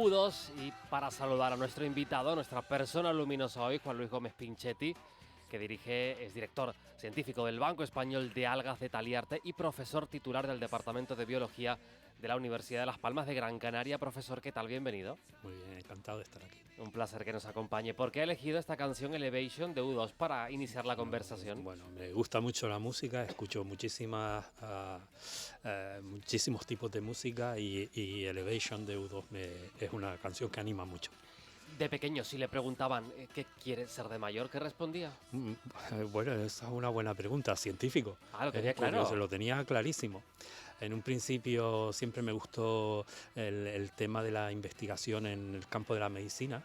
Saludos y para saludar a nuestro invitado, nuestra persona luminosa hoy, Juan Luis Gómez Pinchetti, que es director científico del Banco Español de Algas de Taliarte y profesor titular del Departamento de Biología de la Universidad de Las Palmas de Gran Canaria. Profesor, ¿qué tal? Bienvenido. Muy bien, encantado de estar aquí. Un placer que nos acompañe. ¿Por qué ha elegido esta canción Elevation de U2 para iniciar la conversación? Bueno, me gusta mucho la música, escucho muchísimos tipos de música y Elevation de U2 es una canción que anima mucho. De pequeño, si le preguntaban qué quiere ser de mayor, ¿qué respondía? Bueno, esa es una buena pregunta, científico. Ah, lo tenía claro. Se lo tenía clarísimo. En un principio siempre me gustó el tema de la investigación en el campo de la medicina.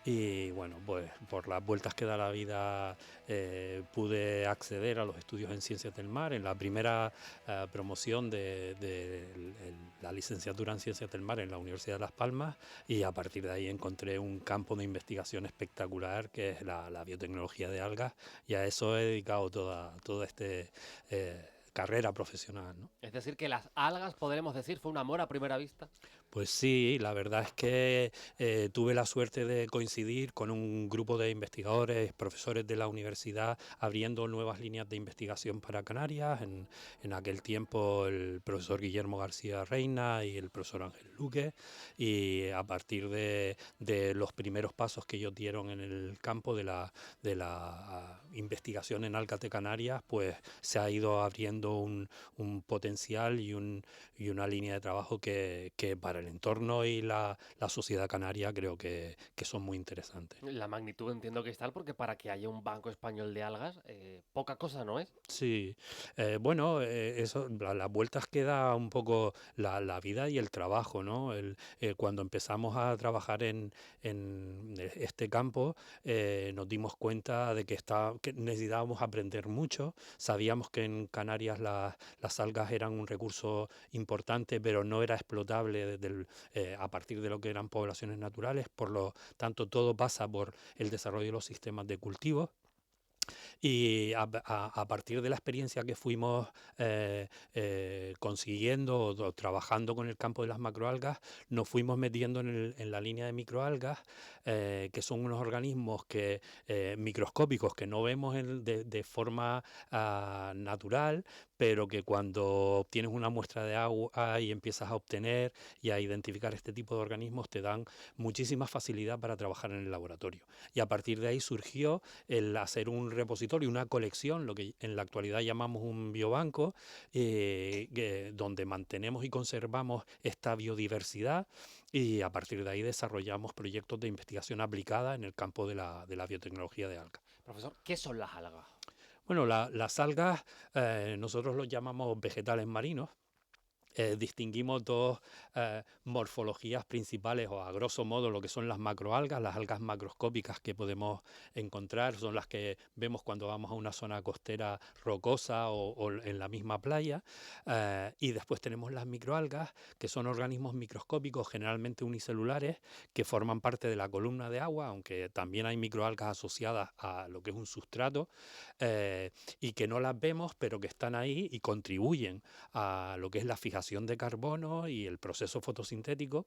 Y bueno, pues por las vueltas que da la vida pude acceder a los estudios en Ciencias del Mar, en la primera promoción de la licenciatura en Ciencias del Mar en la Universidad de Las Palmas, y a partir de ahí encontré un campo de investigación espectacular que es la biotecnología de algas, y a eso he dedicado toda esta carrera profesional, ¿no? Es decir, que las algas, podremos decir, fue un amor a primera vista. Pues sí, la verdad es que tuve la suerte de coincidir con un grupo de investigadores, profesores de la universidad, abriendo nuevas líneas de investigación para Canarias. En aquel tiempo el profesor Guillermo García Reina y el profesor Ángel Luque, y a partir de los primeros pasos que ellos dieron en el campo de la investigación en algas de Canarias, pues se ha ido abriendo un potencial y una línea de trabajo que para el entorno y la sociedad canaria creo que son muy interesantes. La magnitud entiendo que es tal porque para que haya un banco español de algas, poca cosa no es. Sí, bueno, eso, las vueltas que da un poco la vida y el trabajo, ¿no? Cuando empezamos a trabajar en este campo, nos dimos cuenta de que necesitábamos aprender mucho. Sabíamos que en Canarias las algas eran un recurso importante, pero no era explotable a partir de lo que eran poblaciones naturales. Por lo tanto, todo pasa por el desarrollo de los sistemas de cultivo. Y a partir de la experiencia que fuimos consiguiendo o trabajando con el campo de las macroalgas, nos fuimos metiendo en la línea de microalgas, que son unos organismos microscópicos que no vemos de forma natural, pero que cuando obtienes una muestra de agua y empiezas a obtener y a identificar este tipo de organismos, te dan muchísima facilidad para trabajar en el laboratorio. Y a partir de ahí surgió el hacer un repositorio, una colección, lo que en la actualidad llamamos un biobanco, donde mantenemos y conservamos esta biodiversidad, y a partir de ahí desarrollamos proyectos de investigación aplicada en el campo de la biotecnología de algas. Profesor, ¿qué son las algas? Bueno, las algas nosotros los llamamos vegetales marinos. Distinguimos dos morfologías principales, o a grosso modo lo que son las macroalgas. Las algas macroscópicas que podemos encontrar son las que vemos cuando vamos a una zona costera rocosa o en la misma playa, y después tenemos las microalgas, que son organismos microscópicos generalmente unicelulares que forman parte de la columna de agua, aunque también hay microalgas asociadas a lo que es un sustrato, y que no las vemos pero que están ahí y contribuyen a lo que es la fijación de carbono y el proceso fotosintético.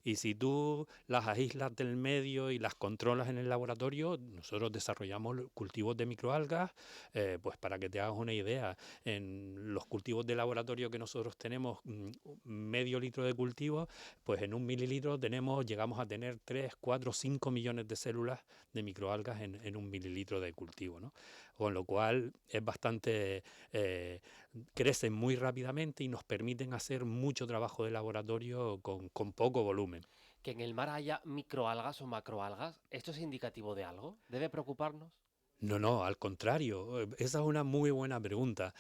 Y si tú las aíslas del medio y las controlas en el laboratorio, nosotros desarrollamos cultivos de microalgas. Pues para que te hagas una idea, en los cultivos de laboratorio que nosotros tenemos, medio litro de cultivo, pues en 1 mililitro llegamos a tener 3, 4, 5 millones de células de microalgas en 1 mililitro de cultivo, ¿no? Con lo cual es bastante, crecen muy rápidamente y nos permiten hacer mucho trabajo de laboratorio con poco volumen. Que en el mar haya microalgas o macroalgas, ¿esto es indicativo de algo? ¿Debe preocuparnos? No, al contrario, esa es una muy buena pregunta.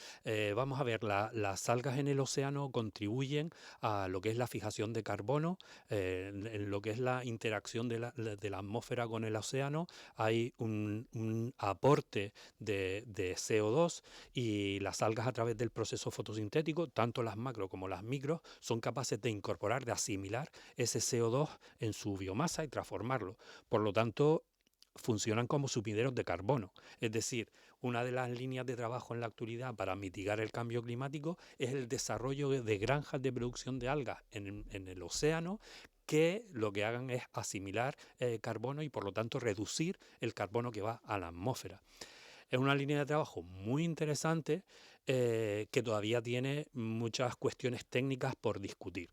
Vamos a ver, las algas en el océano contribuyen a lo que es la fijación de carbono, en lo que es la interacción de la atmósfera con el océano. Hay un aporte de CO2, y las algas, a través del proceso fotosintético, tanto las macro como las micro, son capaces de incorporar, de asimilar ese CO2 en su biomasa y transformarlo. Por lo tanto, funcionan como sumideros de carbono. Es decir, una de las líneas de trabajo en la actualidad para mitigar el cambio climático es el desarrollo de granjas de producción de algas en el océano, que lo que hagan es asimilar carbono y por lo tanto reducir el carbono que va a la atmósfera. Es una línea de trabajo muy interesante que todavía tiene muchas cuestiones técnicas por discutir.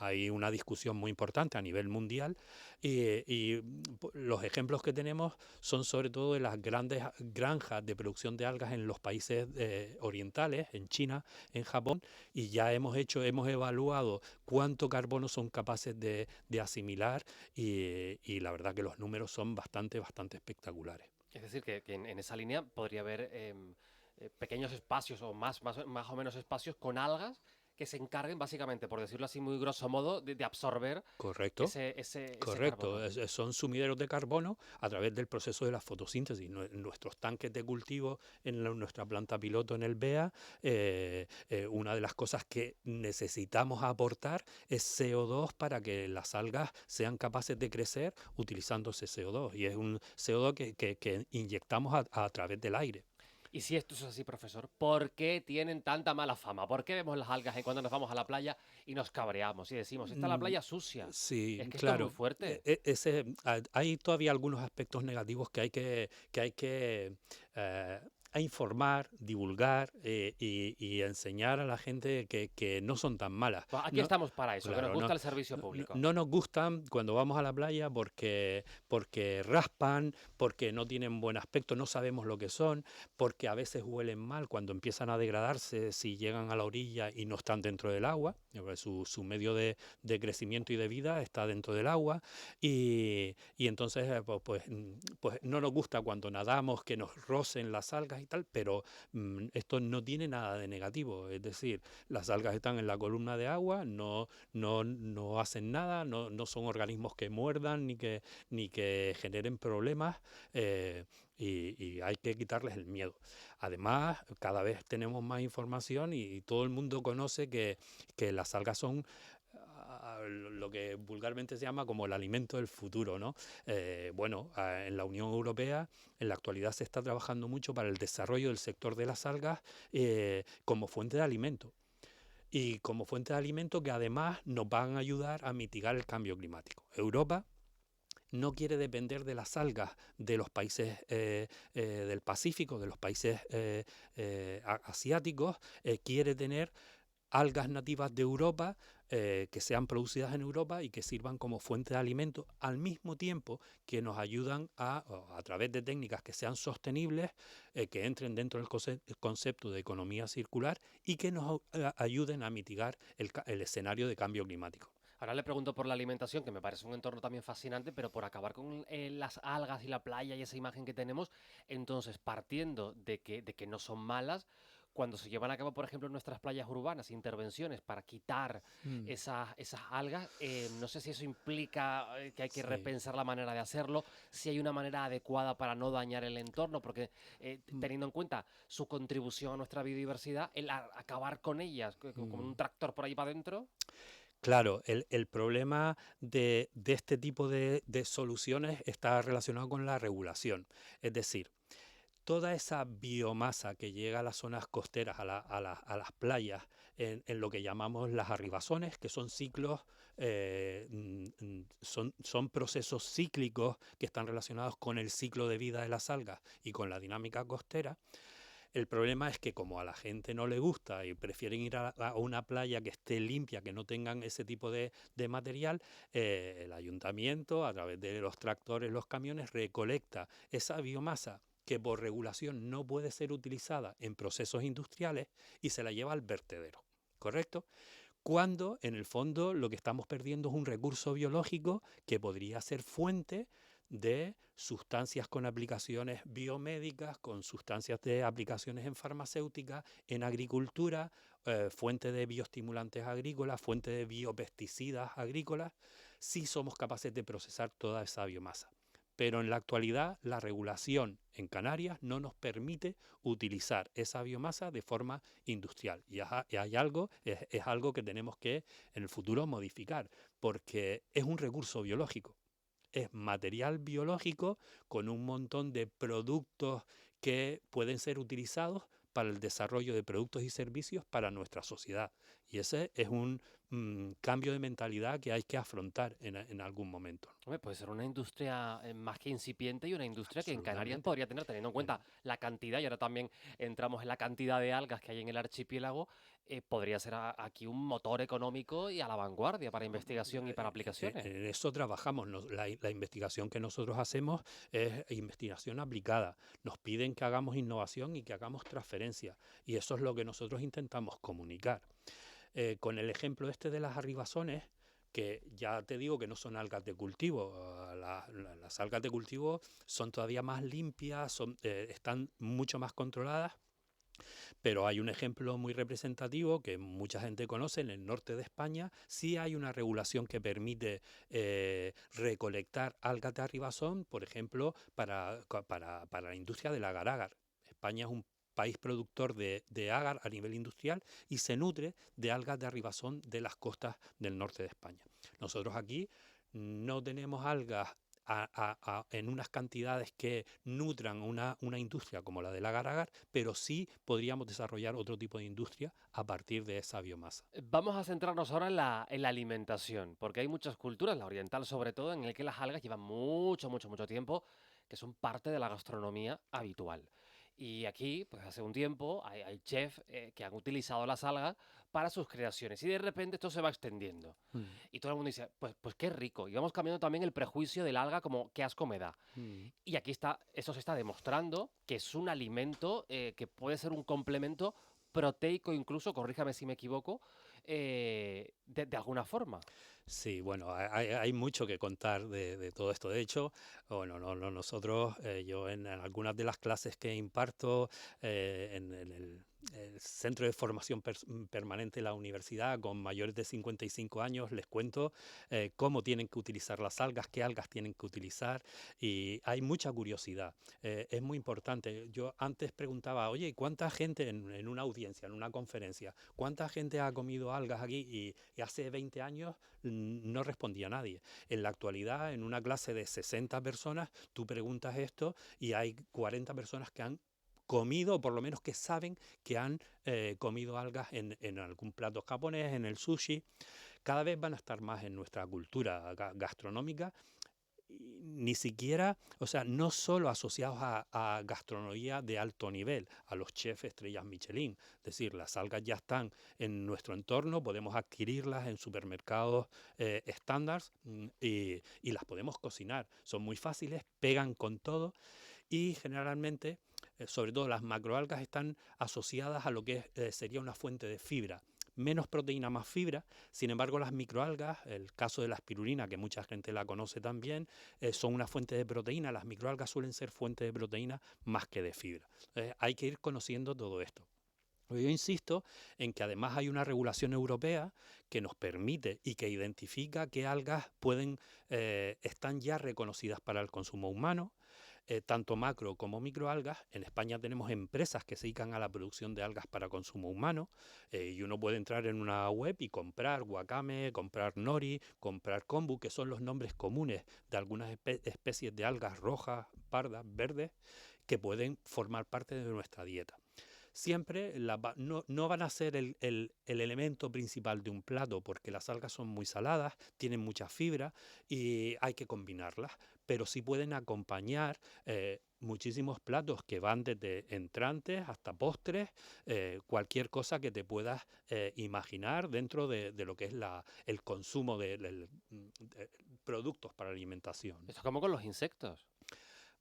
Hay una discusión muy importante a nivel mundial los ejemplos que tenemos son sobre todo de las grandes granjas de producción de algas en los países orientales, en China, en Japón, y ya hemos evaluado cuánto carbono son capaces de asimilar y la verdad que los números son bastante espectaculares. Es decir, que en esa línea podría haber pequeños espacios o más o menos espacios con algas que se encarguen básicamente, por decirlo así muy grosso modo, de absorber Correcto. ese Correcto, carbono. son sumideros de carbono a través del proceso de la fotosíntesis. Nuestros tanques de cultivo en nuestra planta piloto en el BEA, una de las cosas que necesitamos aportar es CO2 para que las algas sean capaces de crecer utilizando ese CO2. Y es un CO2 que inyectamos a través del aire. Y si esto es así, profesor, ¿por qué tienen tanta mala fama? ¿Por qué vemos las algas cuando nos vamos a la playa y nos cabreamos y decimos, está la playa sucia? Sí, Es que esto es muy claro. fuerte. Hay todavía algunos aspectos negativos que hay que a informar, divulgar y enseñar a la gente que no son tan malas. Pues aquí No, estamos para eso, que nos claro, gusta no, el servicio público. no nos gustan cuando vamos a la playa porque raspan, porque no tienen buen aspecto, no sabemos lo que son, porque a veces huelen mal cuando empiezan a degradarse si llegan a la orilla y no están dentro del agua. Su medio de crecimiento y de vida está dentro del agua y entonces pues no nos gusta cuando nadamos que nos rocen las algas y tal, pero esto no tiene nada de negativo, es decir, las algas están en la columna de agua, no hacen nada, no son organismos que muerdan ni que generen problemas y hay que quitarles el miedo. Además, cada vez tenemos más información y todo el mundo conoce que las algas son lo que vulgarmente se llama como el alimento del futuro, ¿no? En la Unión Europea en la actualidad se está trabajando mucho para el desarrollo del sector de las algas como fuente de alimento. Y como fuente de alimento que además nos van a ayudar a mitigar el cambio climático. Europa no quiere depender de las algas de los países del Pacífico, de los países asiáticos, quiere tener algas nativas de Europa que sean producidas en Europa y que sirvan como fuente de alimento al mismo tiempo que nos ayudan a través de técnicas que sean sostenibles, que entren dentro del concepto de economía circular y que nos ayuden a mitigar el escenario de cambio climático. Ahora le pregunto por la alimentación, que me parece un entorno también fascinante, pero por acabar con las algas y la playa y esa imagen que tenemos, entonces partiendo de que no son malas, cuando se llevan a cabo, por ejemplo, en nuestras playas urbanas, intervenciones para quitar Mm, esas algas, no sé si eso implica que hay que sí. repensar la manera de hacerlo, si hay una manera adecuada para no dañar el entorno, porque Mm, teniendo en cuenta su contribución a nuestra biodiversidad, el acabar con ellas, como un mm. tractor por ahí para adentro. Claro, el problema de este tipo de soluciones está relacionado con la regulación. Es decir, toda esa biomasa que llega a las zonas costeras, a las playas, en lo que llamamos las arribazones, que son ciclos, son procesos cíclicos que están relacionados con el ciclo de vida de las algas y con la dinámica costera. El problema es que como a la gente no le gusta y prefieren ir a una playa que esté limpia, que no tengan ese tipo de material, el ayuntamiento, a través de los tractores, los camiones, recolecta esa biomasa que por regulación no puede ser utilizada en procesos industriales y se la lleva al vertedero, ¿correcto? Cuando en el fondo lo que estamos perdiendo es un recurso biológico que podría ser fuente de sustancias con aplicaciones biomédicas, con sustancias de aplicaciones en farmacéutica, en agricultura, fuente de bioestimulantes agrícolas, fuente de biopesticidas agrícolas, si somos capaces de procesar toda esa biomasa. Pero en la actualidad la regulación en Canarias no nos permite utilizar esa biomasa de forma industrial. Y es algo que tenemos que en el futuro modificar, porque es un recurso biológico. Es material biológico con un montón de productos que pueden ser utilizados para el desarrollo de productos y servicios para nuestra sociedad. Y ese es un cambio de mentalidad que hay que afrontar en algún momento. Hombre, puede ser una industria más que incipiente y una industria que en Canarias Absolutamente. podría tener, teniendo en En- cuenta la cantidad, y ahora también entramos en la cantidad de algas que hay en el archipiélago, podría ser aquí un motor económico y a la vanguardia para investigación y para aplicaciones. En eso trabajamos. La investigación que nosotros hacemos es investigación aplicada. Nos piden que hagamos innovación y que hagamos transferencia. Y eso es lo que nosotros intentamos comunicar. Con el ejemplo este de las arribazones, que ya te digo que no son algas de cultivo. Las algas de cultivo son todavía más limpias, están mucho más controladas. Pero hay un ejemplo muy representativo que mucha gente conoce. En el norte de España sí hay una regulación que permite recolectar algas de arribazón, por ejemplo, para la industria del agar-agar. España es un país productor de agar a nivel industrial y se nutre de algas de arribazón de las costas del norte de España. Nosotros aquí no tenemos algas en unas cantidades que nutran una industria como la del agar-agar, pero sí podríamos desarrollar otro tipo de industria a partir de esa biomasa. Vamos a centrarnos ahora en la alimentación, porque hay muchas culturas, la oriental sobre todo, en el que las algas llevan mucho, mucho, mucho tiempo, que son parte de la gastronomía habitual. Y aquí, pues hace un tiempo, hay chefs que han utilizado las algas para sus creaciones y de repente esto se va extendiendo. Mm, Y todo el mundo dice, pues qué rico. Y vamos cambiando también el prejuicio del alga como qué asco me da. mm. Y aquí está, eso se está demostrando que es un alimento que puede ser un complemento proteico incluso, corríjame si me equivoco, de alguna forma. Sí, bueno, hay mucho que contar de todo esto. De hecho, bueno, nosotros, yo en algunas de las clases que imparto en el Centro de Formación Permanente de la universidad, con mayores de 55 años, les cuento cómo tienen que utilizar las algas, qué algas tienen que utilizar, y hay mucha curiosidad. Es muy importante. Yo antes preguntaba, oye, ¿cuánta gente en una audiencia, en una conferencia, cuánta gente ha comido algas aquí? Y hace 20 años no respondía nadie. En la actualidad, en una clase de 60 personas, tú preguntas esto y hay 40 personas que han comido, o por lo menos que saben que han comido algas en algún plato japonés, en el sushi. Cada vez van a estar más en nuestra cultura gastronómica, ni siquiera, o sea, no solo asociados a gastronomía de alto nivel, a los chefs estrellas Michelin. Es decir, las algas ya están en nuestro entorno, podemos adquirirlas en supermercados estándar y las podemos cocinar. Son muy fáciles, pegan con todo y generalmente, sobre todo las macroalgas, están asociadas a lo que sería una fuente de fibra. Menos proteína, más fibra. Sin embargo, las microalgas, el caso de la espirulina, que mucha gente la conoce también, son una fuente de proteína. Las microalgas suelen ser fuente de proteína más que de fibra. Hay que ir conociendo todo esto. Yo insisto en que además hay una regulación europea que nos permite y que identifica qué algas están ya reconocidas para el consumo humano, tanto macro como microalgas. En España tenemos empresas que se dedican a la producción de algas para consumo humano y uno puede entrar en una web y comprar wakame, comprar nori, comprar kombu, que son los nombres comunes de algunas especies de algas rojas, pardas, verdes, que pueden formar parte de nuestra dieta. Siempre no van a ser el elemento principal de un plato porque las algas son muy saladas, tienen mucha fibra y hay que combinarlas, pero sí pueden acompañar muchísimos platos que van desde entrantes hasta postres, cualquier cosa que te puedas imaginar dentro de lo que es el consumo de productos para alimentación. Esto es como con los insectos,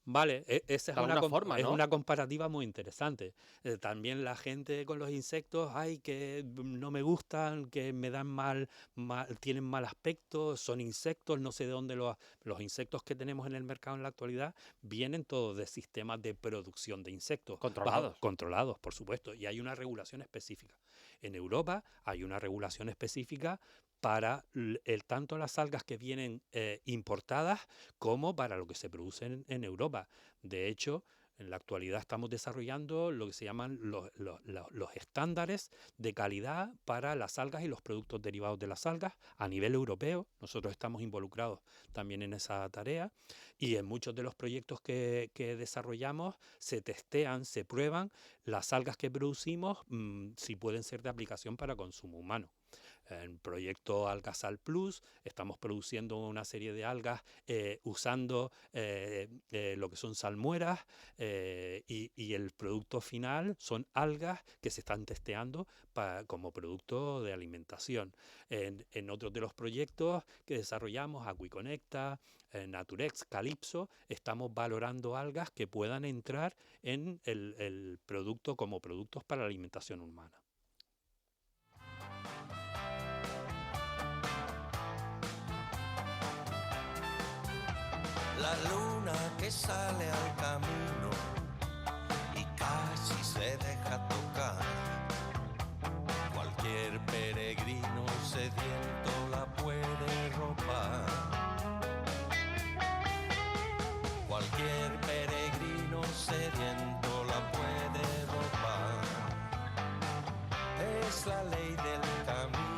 Vale, esa de alguna forma, es ¿no? una comparativa muy interesante. También la gente con los insectos, ay, que no me gustan, que me dan tienen mal aspecto, son insectos, no sé de dónde los insectos que tenemos en el mercado en la actualidad vienen todos de sistemas de producción de insectos, Controlados. controlados, por supuesto, y hay una regulación específica. En Europa hay una regulación específica para tanto las algas que vienen importadas como para lo que se produce en Europa. De hecho, En la actualidad estamos desarrollando lo que se llaman los estándares de calidad para las algas y los productos derivados de las algas a nivel europeo. Nosotros estamos involucrados también en esa tarea y en muchos de los proyectos que desarrollamos se testean, se prueban las algas que producimos, si pueden ser de aplicación para consumo humano. En el proyecto Algasal Plus estamos produciendo una serie de algas usando lo que son salmueras, y el producto final son algas que se están testeando como producto de alimentación. En otros de los proyectos que desarrollamos, Aquiconecta, Naturex, Calypso, estamos valorando algas que puedan entrar en el producto como productos para la alimentación humana. La luna que sale al camino y casi se deja tocar. Cualquier peregrino sediento la puede robar. Cualquier peregrino sediento la puede robar. Es la ley del camino.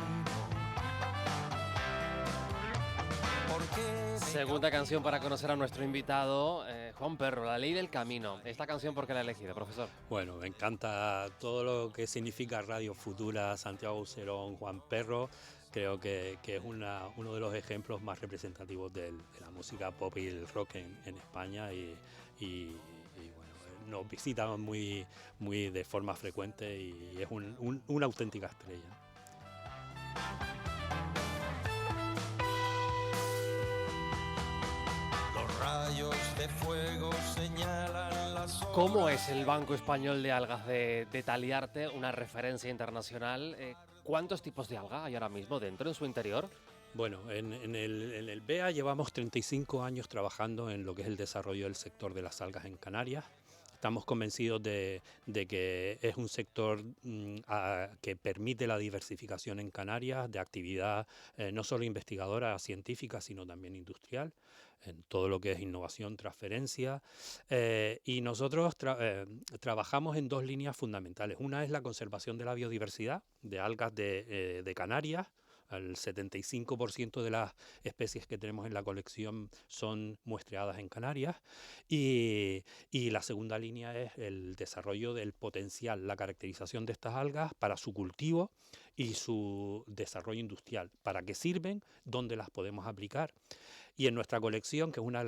Segunda canción para conocer a nuestro invitado, Juan Perro, La Ley del Camino. ¿Esta canción por qué la ha elegido, profesor? Bueno, me encanta todo lo que significa Radio Futura, Santiago Userón, Juan Perro. Creo que es uno de los ejemplos más representativos de la música pop y el rock en España y bueno, nos visitan muy de forma frecuente y es una auténtica estrella. Rayos de fuego señalan las olas. ¿Cómo es el Banco Español de Algas de Taliarte, una referencia internacional? ¿Cuántos tipos de alga hay ahora mismo dentro, en su interior? Bueno, en el BEA llevamos 35 años trabajando en lo que es el desarrollo del sector de las algas en Canarias. Estamos convencidos de que es un sector que permite la diversificación en Canarias de actividad no solo investigadora, científica, sino también industrial, en todo lo que es innovación, transferencia. Y nosotros trabajamos en dos líneas fundamentales. Una es la conservación de la biodiversidad de algas de Canarias. El 75% de las especies que tenemos en la colección son muestreadas en Canarias y la segunda línea es el desarrollo del potencial, la caracterización de estas algas para su cultivo y su desarrollo industrial. ¿Para qué sirven? ¿Dónde las podemos aplicar? Y en nuestra colección, que es una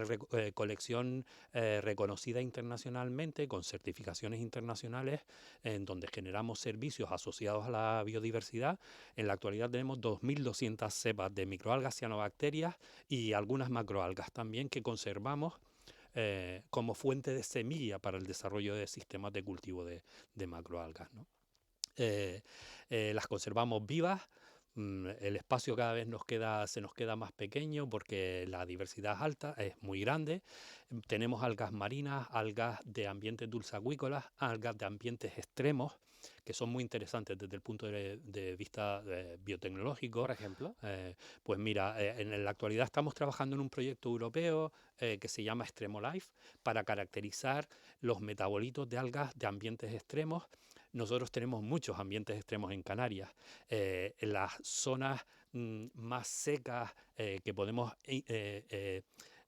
colección reconocida internacionalmente, con certificaciones internacionales, en donde generamos servicios asociados a la biodiversidad, en la actualidad tenemos 2.200 cepas de microalgas, cianobacterias y algunas macroalgas también que conservamos como fuente de semilla para el desarrollo de sistemas de cultivo de macroalgas, ¿no? Las conservamos vivas. El espacio cada vez se nos queda más pequeño porque la diversidad es alta, es muy grande. Tenemos algas marinas, algas de ambientes dulceacuícolas, algas de ambientes extremos, que son muy interesantes desde el punto de vista biotecnológico. Por ejemplo. Pues mira, en la actualidad estamos trabajando en un proyecto europeo que se llama ExtremoLife para caracterizar los metabolitos de algas de ambientes extremos. Nosotros tenemos muchos ambientes extremos en Canarias. En las zonas más secas que podemos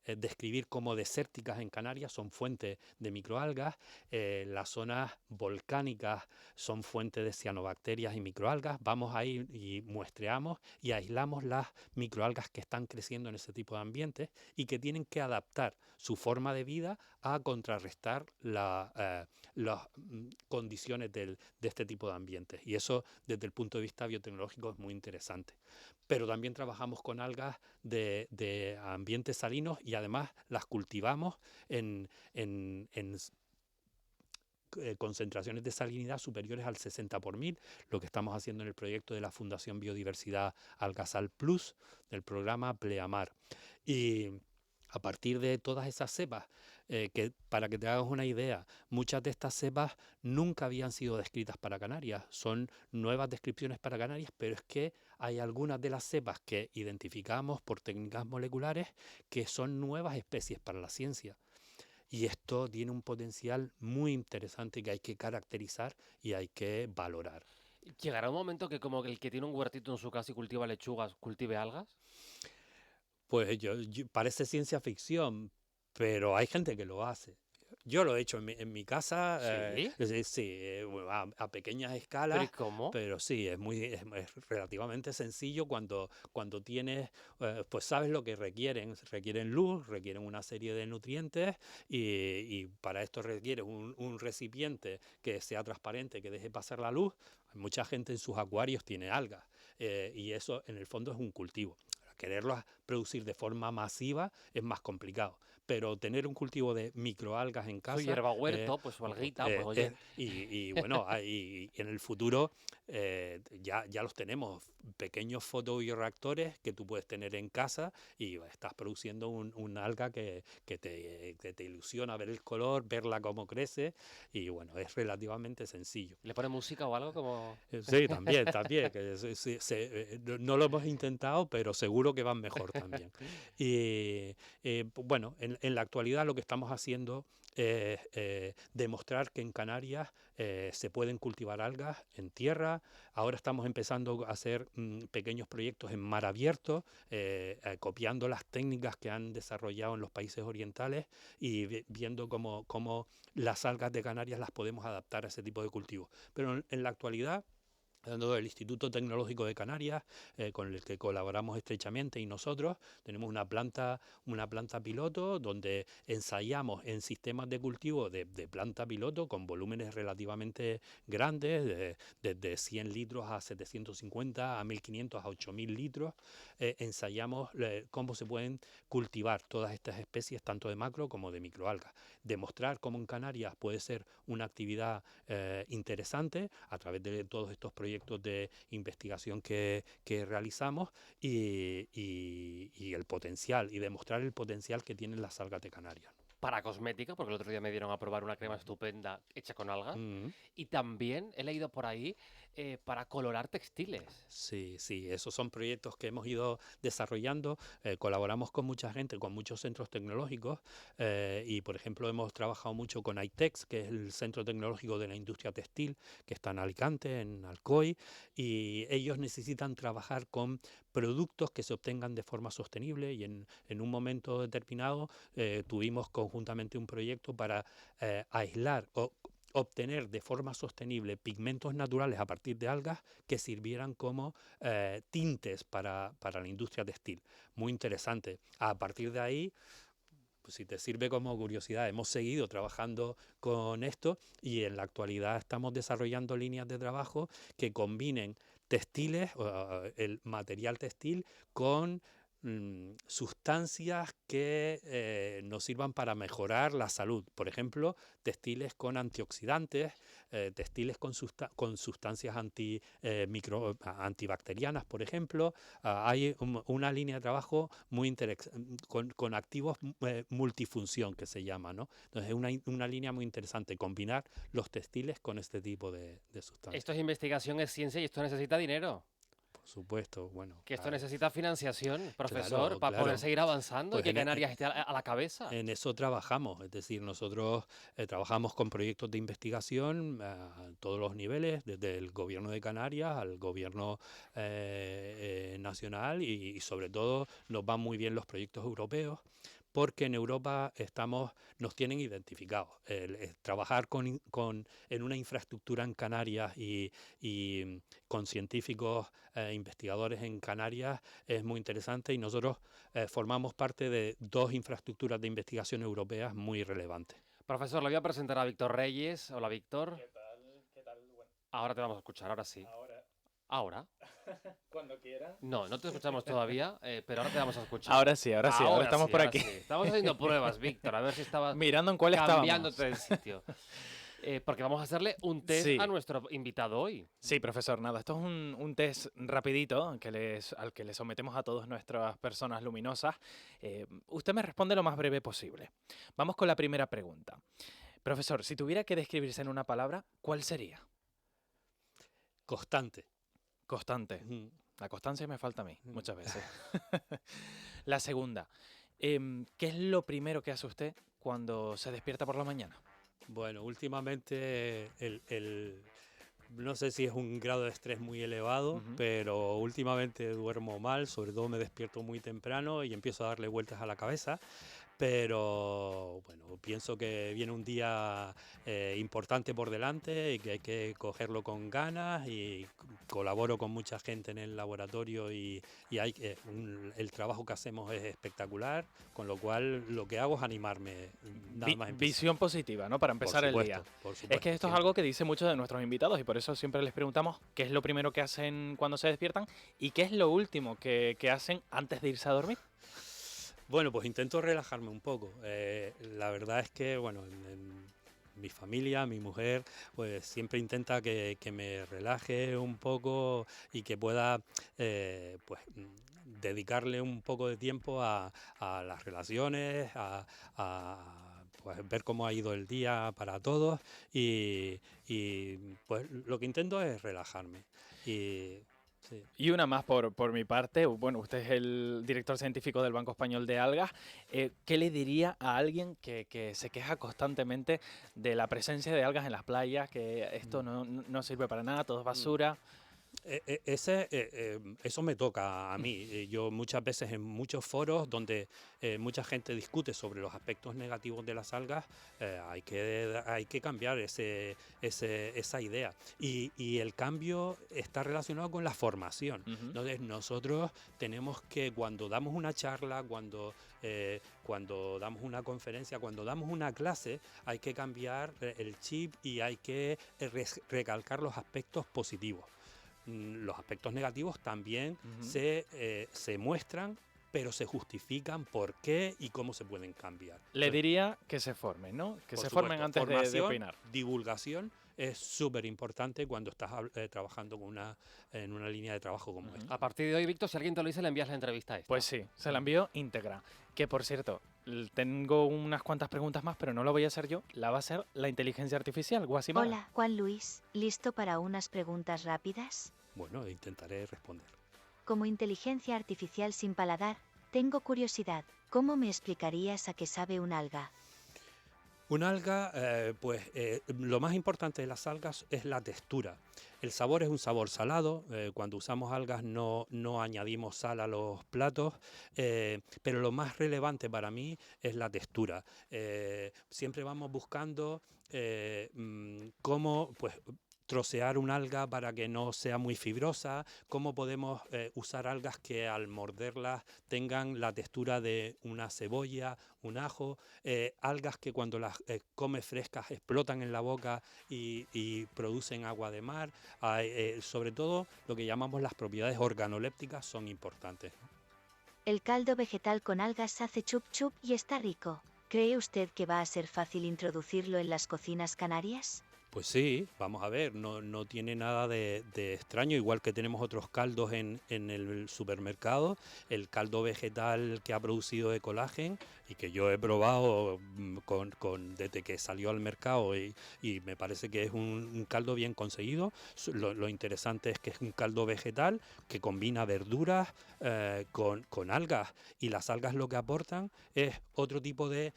describir como desérticas en Canarias son fuentes de microalgas. Las zonas volcánicas son fuentes de cianobacterias y microalgas. Vamos ahí y muestreamos y aislamos las microalgas que están creciendo en ese tipo de ambientes y que tienen que adaptar su forma de vida a contrarrestar las condiciones de este tipo de ambientes. Y eso, desde el punto de vista biotecnológico, es muy interesante. Pero también trabajamos con algas de ambientes salinos y además las cultivamos en concentraciones de salinidad superiores al 60 por 1000, lo que estamos haciendo en el proyecto de la Fundación Biodiversidad Algasal Plus, del programa Pleamar. Y a partir de todas esas cepas, que para que te hagas una idea, muchas de estas cepas nunca habían sido descritas para Canarias, son nuevas descripciones para Canarias, pero es que hay algunas de las cepas que identificamos por técnicas moleculares que son nuevas especies para la ciencia. y esto tiene un potencial muy interesante que hay que caracterizar y hay que valorar. ¿Llegará un momento que como el que tiene un huertito en su casa y cultiva lechugas, cultive algas? Pues parece ciencia ficción, pero hay gente que lo hace. Yo lo he hecho en mi casa, Sí. sí, bueno, a pequeñas ¿Pero y escalas, cómo? pero sí, es relativamente sencillo cuando tienes, pues sabes lo que requieren luz, requieren una serie de nutrientes y para esto requiere un recipiente que sea transparente, que deje pasar la luz. Mucha gente en sus acuarios tiene algas y eso en el fondo es un cultivo. Quererlos producir de forma masiva es más complicado, pero tener un cultivo de microalgas en Su casa hierba huerto, pues su alguita, pues oye. y bueno, en el futuro ya los tenemos, pequeños fotobioreactores que tú puedes tener en casa y estás produciendo un alga que te ilusiona ver el color, verla cómo crece y bueno, es relativamente sencillo. ¿Le pone música o algo como...? Sí, también, que no lo hemos intentado, pero seguro que van mejor también. Y bueno, en la actualidad lo que estamos haciendo es demostrar que en Canarias se pueden cultivar algas en tierra. Ahora estamos empezando a hacer pequeños proyectos en mar abierto, copiando las técnicas que han desarrollado en los países orientales y viendo cómo las algas de Canarias las podemos adaptar a ese tipo de cultivos. Pero en la actualidad, hablando del Instituto Tecnológico de Canarias, con el que colaboramos estrechamente, y nosotros tenemos una planta piloto donde ensayamos en sistemas de cultivo de planta piloto con volúmenes relativamente grandes, desde 100 litros a 750, a 1500, a 8000 litros. Ensayamos cómo se pueden cultivar todas estas especies, tanto de macro como de microalgas. Demostrar cómo en Canarias puede ser una actividad interesante a través de todos estos proyectos de investigación que realizamos y el potencial, y demostrar el potencial que tienen las algas de Canarias. Para cosmética, porque el otro día me dieron a probar una crema estupenda hecha con algas. Y también he leído por ahí para colorar textiles. Sí, esos son proyectos que hemos ido desarrollando. Colaboramos con mucha gente, con muchos centros tecnológicos y, por ejemplo, hemos trabajado mucho con ITEX, que es el centro tecnológico de la industria textil, que está en Alicante, en Alcoy, y ellos necesitan trabajar con productos que se obtengan de forma sostenible y en un momento determinado tuvimos conjuntamente un proyecto para aislar o obtener de forma sostenible pigmentos naturales a partir de algas que sirvieran como tintes para la industria textil. Muy interesante. A partir de ahí, pues si te sirve como curiosidad, hemos seguido trabajando con esto y en la actualidad estamos desarrollando líneas de trabajo que combinen textiles, el material textil, con sustancias que nos sirvan para mejorar la salud. Por ejemplo, textiles con antioxidantes, textiles con sustancias antibacterianas, por ejemplo. Hay una línea de trabajo muy interesante con activos multifunción, que se llama, ¿no? Entonces es una línea muy interesante, combinar los textiles con este tipo de sustancias. Esto es investigación, es ciencia y esto necesita dinero. Por supuesto, bueno. Que esto necesita financiación, profesor, para claro. poder seguir avanzando Pues y que Canarias esté a la cabeza. En eso trabajamos, es decir, nosotros trabajamos con proyectos de investigación a todos los niveles, desde el gobierno de Canarias al gobierno nacional y sobre todo nos van muy bien los proyectos europeos, porque en Europa nos tienen identificados. Trabajar en una infraestructura en Canarias y con científicos investigadores en Canarias es muy interesante y nosotros formamos parte de dos infraestructuras de investigación europeas muy relevantes. Profesor, le voy a presentar a Víctor Reyes. Hola, Víctor. ¿Qué tal? Bueno, ahora te vamos a escuchar, ahora sí. ¿Ahora? Cuando quieran. No te escuchamos todavía, pero ahora te vamos a escuchar. Ahora sí, ahora estamos por aquí. Sí. Estamos haciendo pruebas, Víctor, a ver si estaba mirando en cuál estábamos. Cambiándote de sitio. Porque vamos a hacerle un test a nuestro invitado hoy. Sí, profesor, nada, esto es un test rapidito al que le sometemos a todas nuestras personas luminosas. Usted me responde lo más breve posible. Vamos con la primera pregunta. Profesor, si tuviera que describirse en una palabra, ¿cuál sería? Constante. Constante. La constancia me falta a mí, muchas veces. La segunda. ¿Qué es lo primero que hace usted cuando se despierta por la mañana? Bueno, últimamente no sé si es un grado de estrés muy elevado, Ujú. pero últimamente duermo mal, sobre todo me despierto muy temprano y empiezo a darle vueltas a la cabeza. Pero bueno, pienso que viene un día importante por delante y que hay que cogerlo con ganas y colaboro con mucha gente en el laboratorio y el trabajo que hacemos es espectacular, con lo cual lo que hago es animarme, nada más empezar. Visión positiva, ¿no? Para empezar el día. Por Es que supuesto, esto es siempre. algo que dicen muchos de nuestros invitados y por eso siempre les preguntamos qué es lo primero que hacen cuando se despiertan y qué es lo último que hacen antes de irse a dormir. Bueno, pues intento relajarme un poco. La verdad es que, bueno, en mi familia, mi mujer, pues siempre intenta que me relaje un poco y que pueda, pues, dedicarle un poco de tiempo a las relaciones, pues, ver cómo ha ido el día para todos y, pues lo que intento es relajarme. Y, sí. Y una más por mi parte, bueno, usted es el director científico del Banco Español de Algas. ¿Qué le diría a alguien que se queja constantemente de la presencia de algas en las playas, que esto no sirve para nada, todo es basura? Eso me toca a mí. Yo muchas veces en muchos foros donde mucha gente discute sobre los aspectos negativos de las algas, hay que cambiar esa idea. Y el cambio está relacionado con la formación. Ujú. Entonces nosotros tenemos que, cuando damos una charla, cuando damos una conferencia, cuando damos una clase, hay que cambiar el chip y hay que recalcar los aspectos positivos. Los aspectos negativos también Ujú. se muestran, pero se justifican por qué y cómo se pueden cambiar. Le Entonces, diría que se formen, ¿no? Que por se formen supuesto, antes de formación, opinar. divulgación es súper importante cuando estás trabajando en una línea de trabajo como Ujú. esta. A partir de hoy, Víctor, si alguien te lo dice, le envías la entrevista esta. Pues sí, se la envío íntegra. Que por cierto, tengo unas cuantas preguntas más, pero no lo voy a hacer yo, la va a hacer la inteligencia artificial, Guasimara. Hola, Juan Luis, ¿listo para unas preguntas rápidas? Bueno, intentaré responder. Como inteligencia artificial sin paladar, tengo curiosidad, ¿cómo me explicarías a qué sabe un alga? Un alga, lo más importante de las algas es la textura. El sabor es un sabor salado. Cuando usamos algas no añadimos sal a los platos, pero lo más relevante para mí es la textura. Siempre vamos buscando cómo, pues, trocear un alga para que no sea muy fibrosa, cómo podemos usar algas que al morderlas tengan la textura de una cebolla, un ajo, algas que cuando las comes frescas explotan en la boca y producen agua de mar. Sobre todo lo que llamamos las propiedades organolépticas son importantes. El caldo vegetal con algas hace chup chup y está rico. ¿Cree usted que va a ser fácil introducirlo en las cocinas canarias? Pues sí, vamos a ver, no tiene nada de extraño, igual que tenemos otros caldos en el supermercado, el caldo vegetal que ha producido Ecolagen y que yo he probado desde que salió al mercado y me parece que es un caldo bien conseguido. Lo interesante es que es un caldo vegetal que combina verduras con algas, y las algas lo que aportan es otro tipo de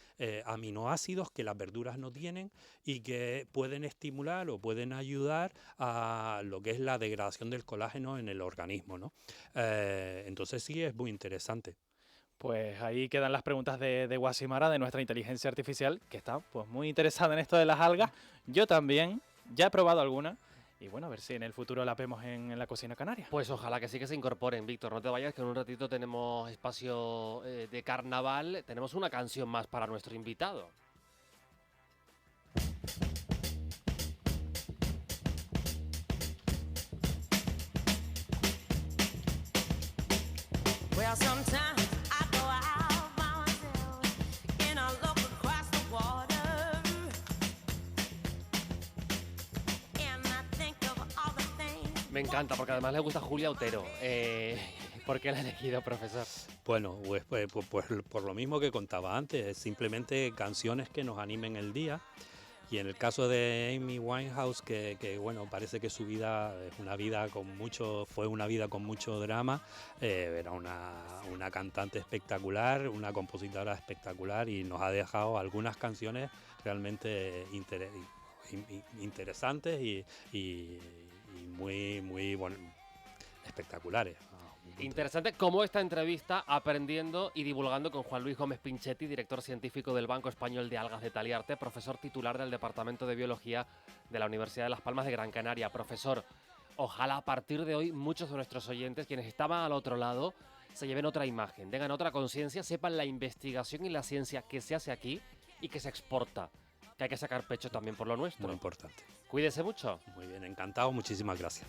aminoácidos que las verduras no tienen y que pueden estimular o pueden ayudar a lo que es la degradación del colágeno en el organismo, ¿no? Entonces sí, es muy interesante. Pues ahí quedan las preguntas de Guasimara, de nuestra inteligencia artificial, que está pues muy interesada en esto de las algas. Yo también, ya he probado alguna. Y bueno, a ver si en el futuro la vemos en la cocina canaria. Pues ojalá que sí que se incorporen, Víctor. No te vayas, que en un ratito tenemos espacio de carnaval. Tenemos una canción más para nuestro invitado. Well, sometimes I go out by myself and I look across the water and I think of all the things. Me encanta, porque además le gusta Julia Otero. ¿Por qué la ha elegido, profesor? Bueno, pues por lo mismo que contaba antes, simplemente canciones que nos animen el día. Y en el caso de Amy Winehouse, que bueno, parece que su vida es una vida con mucho, fue una vida con mucho drama, era una cantante espectacular, una compositora espectacular y nos ha dejado algunas canciones realmente interesantes y muy espectaculares. Interesante cómo esta entrevista aprendiendo y divulgando con Juan Luis Gómez Pinchetti, director científico del Banco Español de Algas de Taliarte, profesor titular del Departamento de Biología de la Universidad de Las Palmas de Gran Canaria. Profesor, ojalá a partir de hoy muchos de nuestros oyentes, quienes estaban al otro lado, se lleven otra imagen, tengan otra conciencia, sepan la investigación y la ciencia que se hace aquí y que se exporta, que hay que sacar pecho también por lo nuestro. Muy importante. Cuídese mucho. Muy bien, encantado, muchísimas gracias.